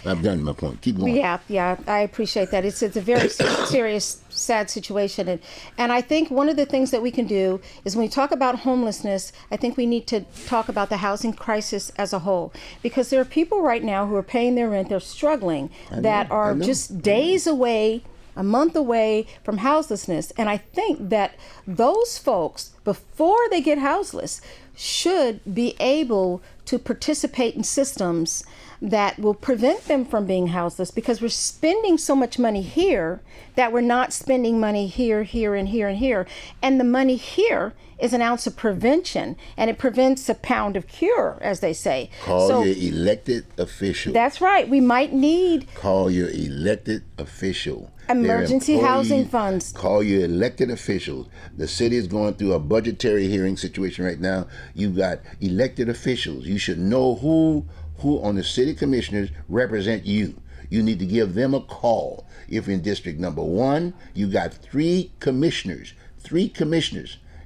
I've done my point. Keep going. Yeah, I appreciate that. It's a very serious, sad situation. And I think one of the things that we can do is when we talk about homelessness, I think we need to talk about the housing crisis as a whole. Because there are people right now who are paying their rent, they're struggling, that are just days away, a month away from houselessness. And I think that those folks, before they get houseless, should be able to participate in systems that will prevent them from being houseless, because we're spending so much money here that we're not spending money here, here, and here, and here. And the money here is an ounce of prevention, and it prevents a pound of cure, as they say. Call your elected official. That's right. We might need... Call your elected official. Emergency housing funds. Call your elected officials. The city is going through a budgetary hearing situation right now. You've got elected officials. You should know who on the city commissioners represent you. You need to give them a call. If in district number 1, you got 3 commissioners.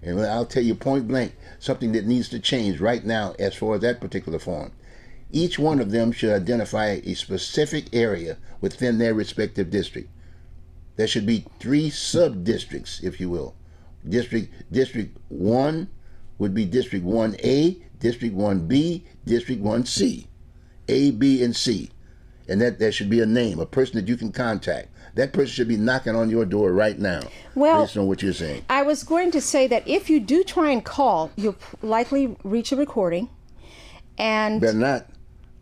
And I'll tell you point blank, something that needs to change right now as far as that particular form. Each one of them should identify a specific area within their respective district. There should be 3 sub-districts, if you will. District 1 would be District 1A, District 1B, District 1C. A, B, and C. And that there should be a name, a person that you can contact. That person should be knocking on your door right now, based on what you're saying. I was going to say that if you do try and call, you'll likely reach a recording. And better not.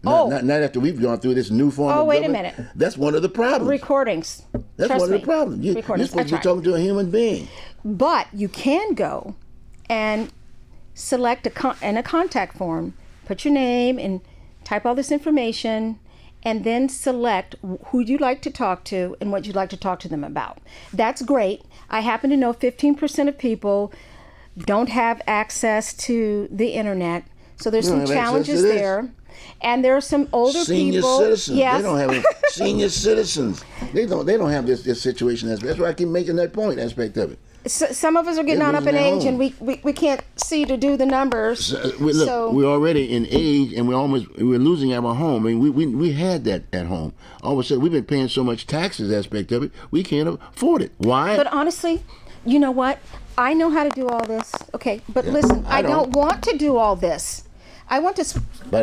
Not after we've gone through this new form of wait government. a minute. That's one of the problems. Recordings. That's Trust one of me. the problems. You're supposed to be talking to a human being. But you can go and select in a contact form, put your name and type all this information, and then select who you'd like to talk to and what you'd like to talk to them about. That's great. I happen to know 15% of people don't have access to the internet, so there's some challenges there. And there are some older senior people. Citizens. Yes. They don't have any senior citizens. They don't have this situation. That's why I keep making that point aspect of it. Some of us are getting on up in age, and we can't see to do the numbers. We're already in age, and we're losing our home. I mean, we had that at home. All of a sudden, we've been paying so much taxes aspect of it, we can't afford it. Why? But honestly, you know what? I know how to do all this. Okay, but listen, I don't want to do all this. I want to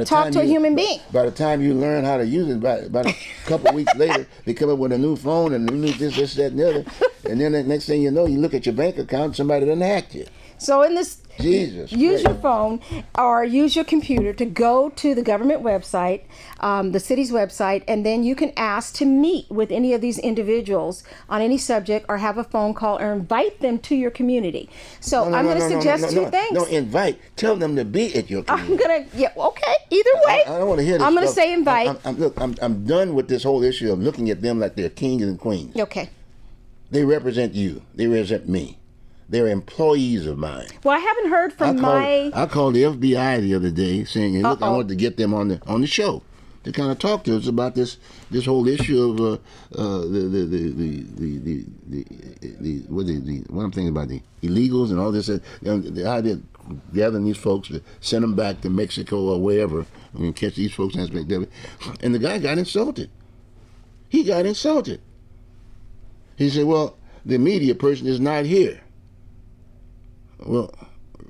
talk to a human being. By the time you learn how to use it, about a couple weeks later, they come up with a new phone and a new this, that, and the other. And then the next thing you know, you look at your bank account, somebody done hacked you. So in this, use your phone or use your computer to go to the government website, the city's website, and then you can ask to meet with any of these individuals on any subject, or have a phone call, or invite them to your community. So I'm going to suggest 2 things. No, invite. Tell them to be at your community. Okay. Either way. I don't want to hear this. I'm going to say invite. I'm done with this whole issue of looking at them like they're kings and queens. Okay. They represent you. They represent me. They're employees of mine. Well, I haven't heard from I called the FBI the other day saying, hey, look, I wanted to get them on the show to kind of talk to us about this whole issue of what I'm thinking about, the illegals and all this. The idea of gathering these folks to send them back to Mexico or wherever, and catch these folks aspect of it. And the guy got insulted. He got insulted. He said, well, the media person is not here. Well,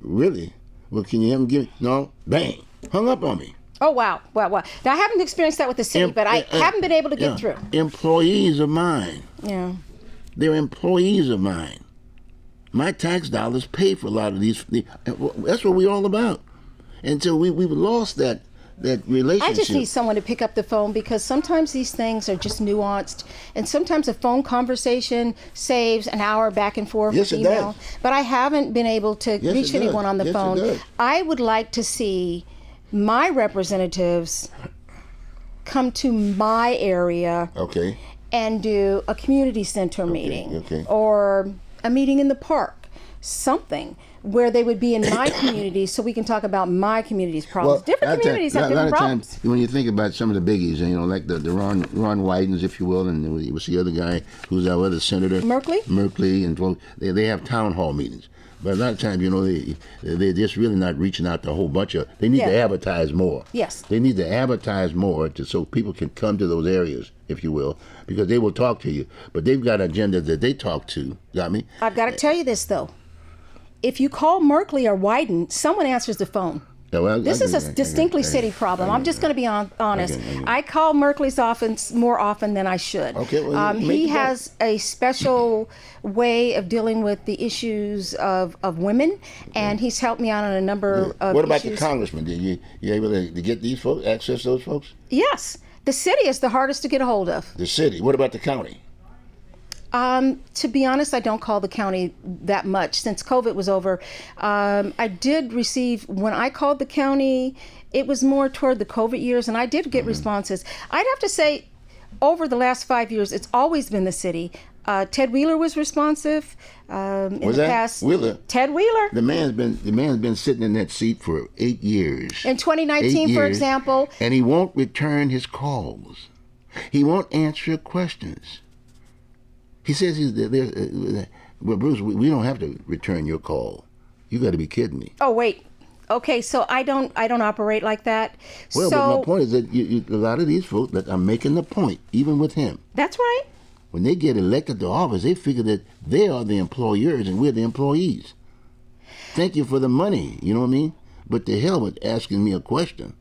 really? Well, can you have him give me? No, bang, hung up on me. Oh, wow. Now, I haven't experienced that with the city, but I haven't been able to get through. Employees of mine. Yeah. They're employees of mine. My tax dollars pay for a lot of these. That's what we're all about. And so we've lost that relationship. I just need someone to pick up the phone, because sometimes these things are just nuanced, and sometimes a phone conversation saves an hour back and forth with email. But I haven't been able to reach anyone on the phone. I would like to see my representatives come to my area and do a community center meeting or a meeting in the park, something where they would be in my community so we can talk about my community's problems. Different communities have different problems. Times, when you think about some of the biggies, like the Ron Wydens, if you will, and it was the other guy who's our other senator, Merkley, and they have town hall meetings. But a lot of times, they're just really not reaching out to a whole bunch of. They need to advertise more. Yes. They need to advertise more so people can come to those areas, if you will, because they will talk to you. But they've got agendas that they talk to. Got me? I've got to tell you this though. If you call Merkley or Wyden, someone answers the phone. Yeah, well, this is a distinctly city problem. I'm just going to be honest. I call Merkley's office more often than I should. Okay, well, he has a special way of dealing with the issues of women, and he's helped me out on a number of What about issues. the congressman? Did you able to get these folks, access those folks? Yes. The city is the hardest to get a hold of. The city. What about the county? To be honest, I don't call the county that much. Since COVID was over, I did receive, when I called the county, it was more toward the COVID years, and I did get responses. I'd have to say, over the last 5 years, it's always been the city. Ted Wheeler was responsive in the past. Wheeler? Ted Wheeler. The man's been sitting in that seat for 8 years. In 2019, for example. And he won't return his calls. He won't answer questions. He says he's there. Well, Bruce, we don't have to return your call. You got to be kidding me. Oh wait, okay. So I don't operate like that. Well, but my point is that a lot of these folks that are making the point, even with him. That's right. When they get elected to office, they figure that they are the employers and we're the employees. Thank you for the money. You know what I mean? But the hell with asking me a question.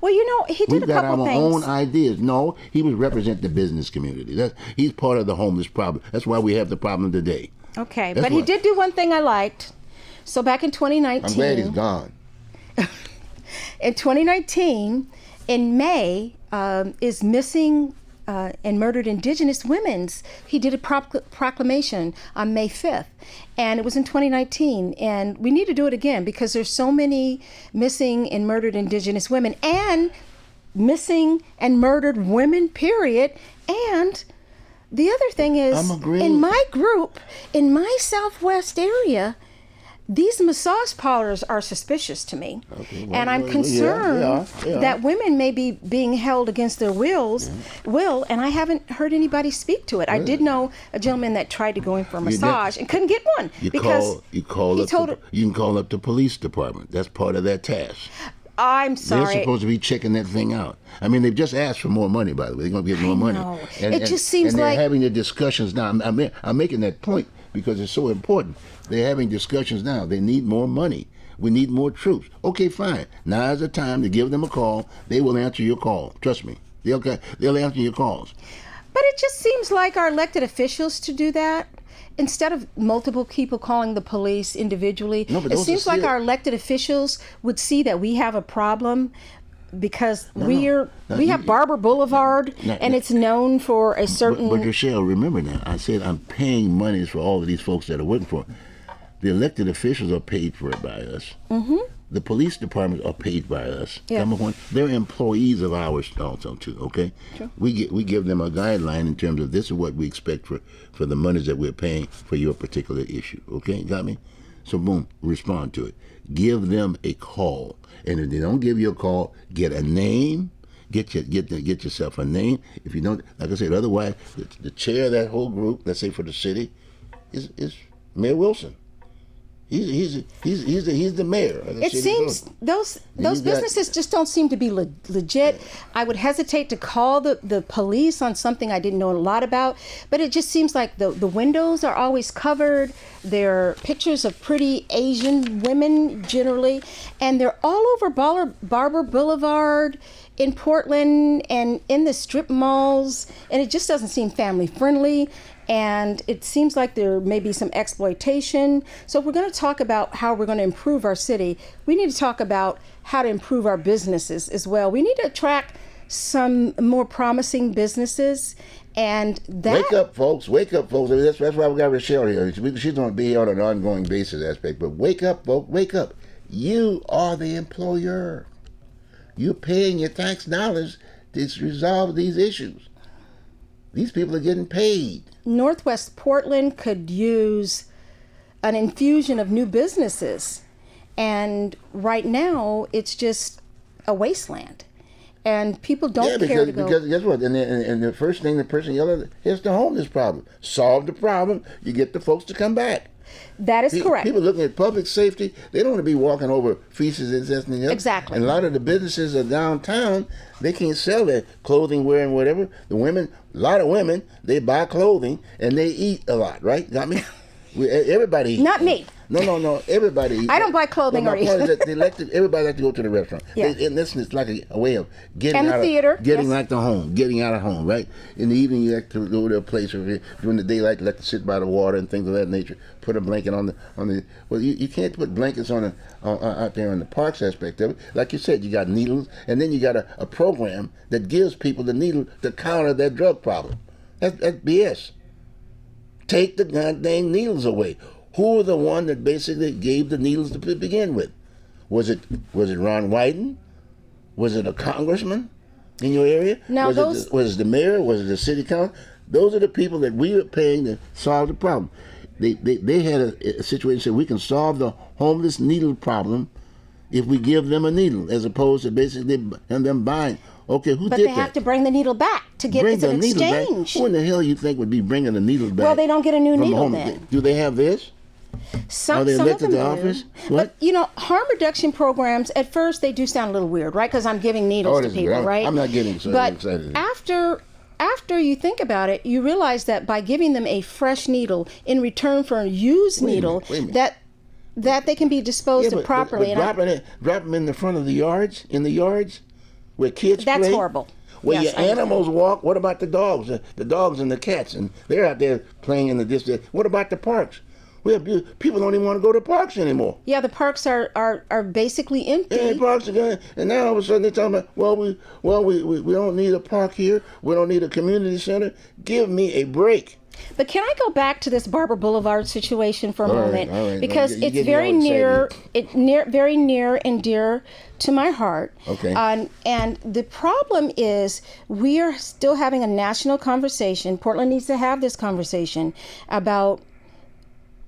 Well, he did a couple things. We've got our own ideas. No, he was represent the business community. He's part of the homeless problem. That's why we have the problem today. Okay, but he did do one thing I liked. So back in 2019. I'm glad he's gone. In 2019, in May, is missing and murdered Indigenous women's. He did a proclamation on May 5th, and it was in 2019. And we need to do it again because there's so many missing and murdered Indigenous women and missing and murdered women, period. And the other thing is, in my group, in my Southwest area, these massage parlors are suspicious to me. Okay, well, and I'm concerned that women may be being held against their will, and I haven't heard anybody speak to it. I did know a gentleman that tried to go in for a massage and couldn't get one you can call up the police department. That's part of that task. I'm sorry. They're supposed to be checking that thing out. I mean, they've just asked for more money, by the way. They're going to get more money. It just seems like... And they're having the discussions now. I'm making that point because it's so important. They're having discussions now. They need more money. We need more troops. Okay, fine. Now is the time to give them a call. They will answer your call. Trust me. They'll answer your calls. But it just seems like our elected officials to do that. Instead of multiple people calling the police individually, it seems like our elected officials would see that we have a problem because we have Barber Boulevard, and it's known for a certain... But Rachelle, remember now, I said I'm paying monies for all of these folks that are working for it. The elected officials are paid for it by us. Mm-hmm. The police departments are paid by us. Yeah. Number one, they're employees of ours also too. Okay, sure. We give them a guideline in terms of this is what we expect for the monies that we're paying for your particular issue. Okay, got me? So boom, respond to it. Give them a call, and if they don't give you a call, get a name. Get yourself a name. If you don't, like I said, otherwise the chair of that whole group, let's say for the city, is Mayor Wilson. He's the mayor. It seems those businesses just don't seem to be legit. I would hesitate to call the police on something I didn't know a lot about, but it just seems like the windows are always covered. There are pictures of pretty Asian women generally, and they're all over Barber Boulevard in Portland and in the strip malls, and it just doesn't seem family friendly. And it seems like there may be some exploitation. So if we're going to talk about how we're going to improve our city, we need to talk about how to improve our businesses as well. We need to attract some more promising businesses. And that... Wake up, folks. Wake up, folks. I mean, that's why we got Rachelle here. She's going to be here on an ongoing basis aspect. But wake up, folks. Wake up. You are the employer. You're paying your tax dollars to resolve these issues. These people are getting paid. Northwest Portland could use an infusion of new businesses. And right now, it's just a wasteland. And people don't care to go. Because guess what? And the first thing the person yells at is the homeless problem. Solve the problem, you get the folks to come back. That is correct. People looking at public safety, they don't want to be walking over feces and this and the other. Exactly. And a lot of the businesses are downtown, they can't sell their clothing, wear, and whatever. The women, a lot of women, they buy clothing and they eat a lot, right? Got me? Everybody eats. Not me. No. Everybody eats. I don't buy clothing or eat. Everybody like to go to the restaurant. Yeah. And this is like a way of getting and out the theater. of getting Yes. like the home, getting out of home, right? In the evening, you like to go to a place, or during the daylight, you like to sit by the water and things of that nature. Put a blanket on the. Well, you can't put blankets on out there in the parks aspect of it. Like you said, you got needles, and then you got a program that gives people the needle to counter their drug problem. That's BS. Take the goddamn needles away. Who was the one that basically gave the needles to begin with? Was it Ron Wyden? Was it a congressman in your area? Now was it the mayor? Was it the city council? Those are the people that we are paying to solve the problem. They had a situation that we can solve the homeless needle problem if we give them a needle, as opposed to basically them buying. Okay, who did that? But they have to bring the needle back to get it's an exchange. Who in the hell you think would be bringing the needles back? Well, they don't get a new needle then. Do they have this? Some Are they of elected them to do. office? What? But, harm reduction programs, at first, they do sound a little weird, right? Because I'm giving needles to people, right? I'm not getting so excited. After you think about it, you realize that by giving them a fresh needle in return for a used needle, that they can be disposed of properly. But drop them in the front of the yards, where kids play. That's horrible. Where Yes, your animals walk. What about the dogs? The dogs and the cats, and they're out there playing in the distance. What about the parks? People don't even want to go to parks anymore. Yeah, the parks are basically empty. Yeah, the parks are going, and now all of a sudden they're talking about, we don't need a park here. We don't need a community center. Give me a break. But can I go back to this Barber Boulevard situation for a moment? All right. Because it's very very near and dear to my heart. Okay. And the problem is we are still having a national conversation. Portland needs to have this conversation about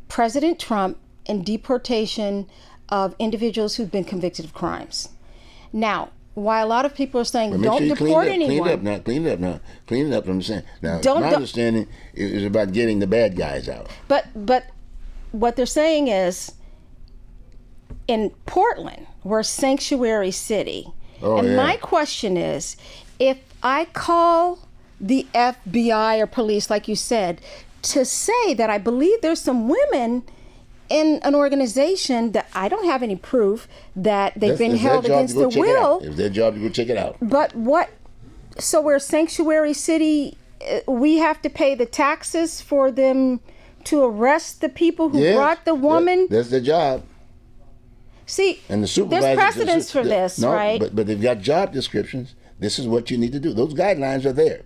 President Trump and deportation of individuals who've been convicted of crimes. Now, while a lot of people are saying don't deport anyone. Clean it up. I'm saying. Now, my understanding is about getting the bad guys out. But what they're saying is, in Portland, we're a sanctuary city. My question is, if I call the FBI or police, like you said, to say that I believe there's some women in an organization that I don't have any proof that they've been held against their will. It's their job to go check it out. But so we're a sanctuary city, we have to pay the taxes for them to arrest the people who brought the woman? That's their job. See, and the supervisor, there's precedence for this, right? But they've got job descriptions. This is what you need to do. Those guidelines are there.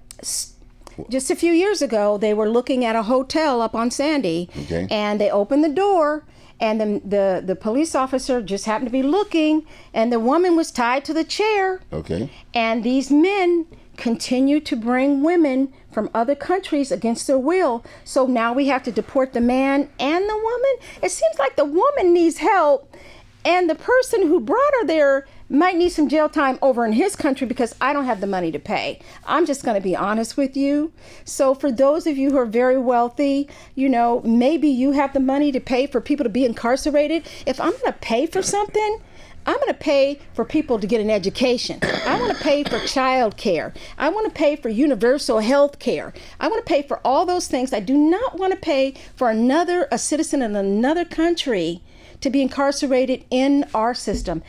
Just a few years ago, they were looking at a hotel up on Sandy, and they opened the door, and the police officer just happened to be looking, and the woman was tied to the chair. Okay. And these men continue to bring women from other countries against their will. So now we have to deport the man and the woman. It seems like the woman needs help, and the person who brought her there might need some jail time over in his country because I don't have the money to pay. I'm just going to be honest with you. So for those of you who are very wealthy, maybe you have the money to pay for people to be incarcerated. If I'm going to pay for something, I'm going to pay for people to get an education. I want to pay for child care. I want to pay for universal health care. I want to pay for all those things. I do not want to pay for a citizen in another country to be incarcerated in our system.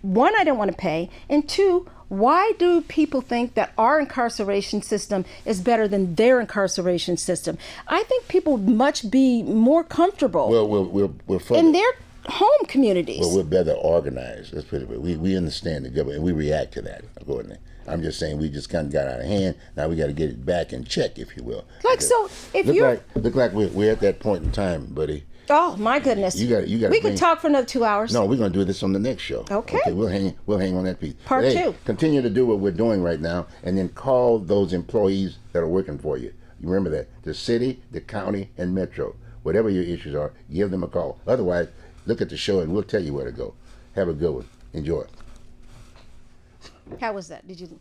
One, I don't want to pay. And two, why do people think that our incarceration system is better than their incarceration system? I think people would much be more comfortable we're in their home communities. Well, we're better organized. Let's put it that way. We understand the government and we react to that accordingly. I'm just saying we just kind of got out of hand. Now we got to get it back in check, if you will. Look like we're at that point in time, buddy, Oh my goodness. You got. We could talk for another 2 hours. No, we're going to do this on the next show. Okay. We'll hang on that piece. Part But, hey, 2. Continue to do what we're doing right now, and then call those employees that are working for you. You remember that the city, the county, and metro. Whatever your issues are, give them a call. Otherwise, look at the show and we'll tell you where to go. Have a good one. Enjoy. How was that? Did you?